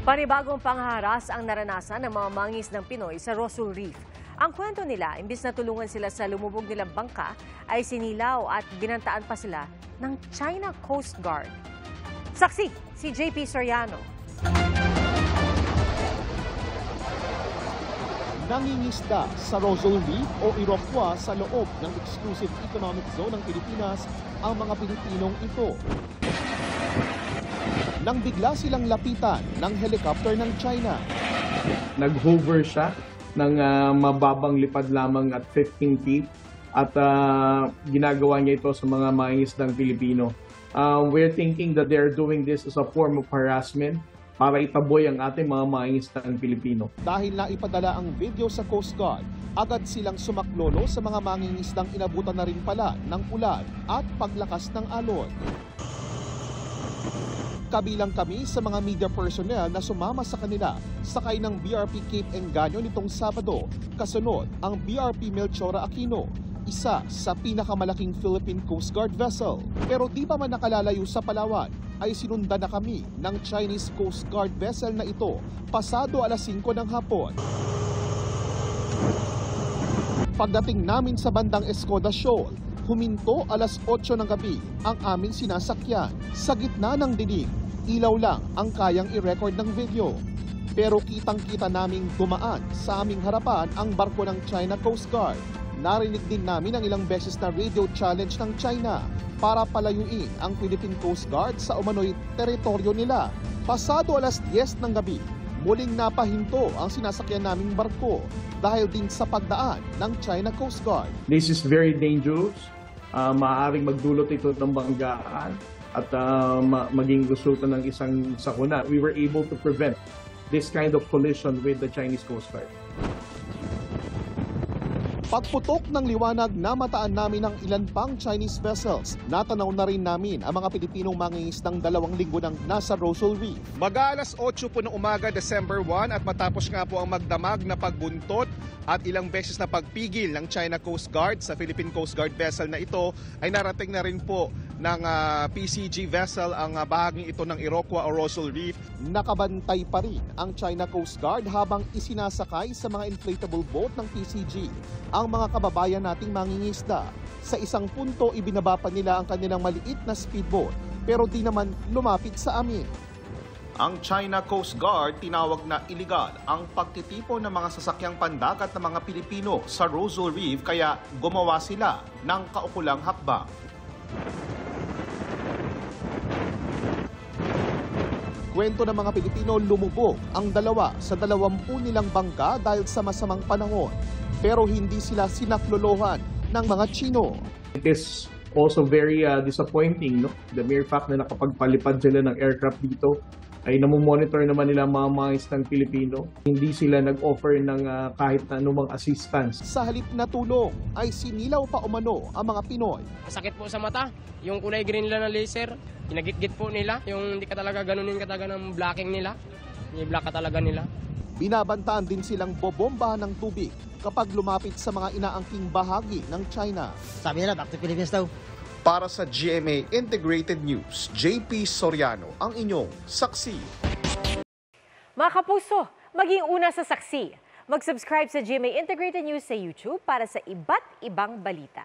Panibagong pangharas ang naranasan ng mga mangis ng Pinoy sa Rosul Reef. Ang kwento nila, imbis na tulungan sila sa lumubog nilang bangka, ay sinilaw at binantaan pa sila ng China Coast Guard. Saksi, si JP Soriano. Nangingisda sa Rosul Reef o Iroquois sa loob ng Exclusive Economic Zone ng Pilipinas ang mga Pilipinong ito. Nang bigla silang lapitan ng helicopter ng China. Nag-hover siya ng mababang lipad lamang at 15 feet at ginagawa niya ito sa mga mangingisdang Pilipino. We're thinking that they're doing this as a form of harassment para itaboy ang ating mga mangingisdang Pilipino. Dahil naipadala ang video sa Coast Guard, agad silang sumaklolo sa mga mangingisdang inabutan na rin pala ng ulan at paglakas ng alon. Kabilang kami sa mga media personnel na sumama sa kanila sakay ng BRP Cape Engaño nitong Sabado. Kasunod ang BRP Melchora Aquino, isa sa pinakamalaking Philippine Coast Guard vessel. Pero di pa man nakalalayo sa Palawan, ay sinundan na kami ng Chinese Coast Guard vessel na ito pasado alas 5 ng hapon. Pagdating namin sa bandang Escoda Shoal, huminto alas 8 ng gabi ang aming sinasakyan. Sa gitna ng dilim, ilaw lang ang kayang i-record ng video. Pero kitang-kita naming dumaan sa aming harapan ang barko ng China Coast Guard. Narinig din namin ang ilang beses na radio challenge ng China para palayuin ang Philippine Coast Guard sa umano'y teritoryo nila. Pasado alas 10 ng gabi, muling napahinto ang sinasakyan naming barko dahil din sa pagdaan ng China Coast Guard. This is very dangerous. Maaaring magdulot ito ng banggaan at maging resulta ng isang sakuna. We were able to prevent this kind of collision with the Chinese Coast Guard. Pagputok ng liwanag, namataan namin ang ilan pang Chinese vessels. Natanaw na rin namin ang mga Pilipinong mangingisdang 2 linggo nang nasa Rosul Reef. Mag-aalas 8 po ng umaga, December 1, at matapos nga po ang magdamag na pagbuntot at ilang beses na pagpigil ng China Coast Guard sa Philippine Coast Guard vessel na ito, ay narating na rin po ng PCG vessel ang bahaging ito ng Iroquois o Rosul Reef. Nakabantay pa rin ang China Coast Guard habang isinasakay sa mga inflatable boat ng PCG ang mga kababayan nating mangingisda. Sa isang punto, ibinaba pa nila ang kanilang maliit na speedboat pero di naman lumapit sa amin. Ang China Coast Guard tinawag na iligal ang pagtitipon ng mga sasakyang pandagat ng mga Pilipino sa Rosul Reef kaya gumawa sila ng kaukulang hakbang. Kwento ng mga Pilipino, lumubog ang 2 sa 20 nilang bangka dahil sa masamang panahon. Pero hindi sila sinaklolohan ng mga Chino. It is also very disappointing, no? The mere fact na nakapagpalipad sila ng aircraft dito ay namomonitor naman nila mga mangingisdang Pilipino. Hindi sila nag-offer ng kahit na anumang assistance. Sa halip na tulong ay sinilaw pa umano ang mga Pinoy. Masakit po sa mata, yung kulay green nila na laser, pinagitgit po nila, yung hindi ka talaga ganunin kataga ng blocking nila, i-block ka talaga nila. Binabantaan din silang bobombahan ng tubig kapag lumapit sa mga inaangking bahagi ng China. Sabi nila, back to Philippines daw. Para sa GMA Integrated News, JP Soriano ang inyong saksi. Mga kapuso, maging una sa saksi. Mag-subscribe sa GMA Integrated News sa YouTube para sa iba't ibang balita.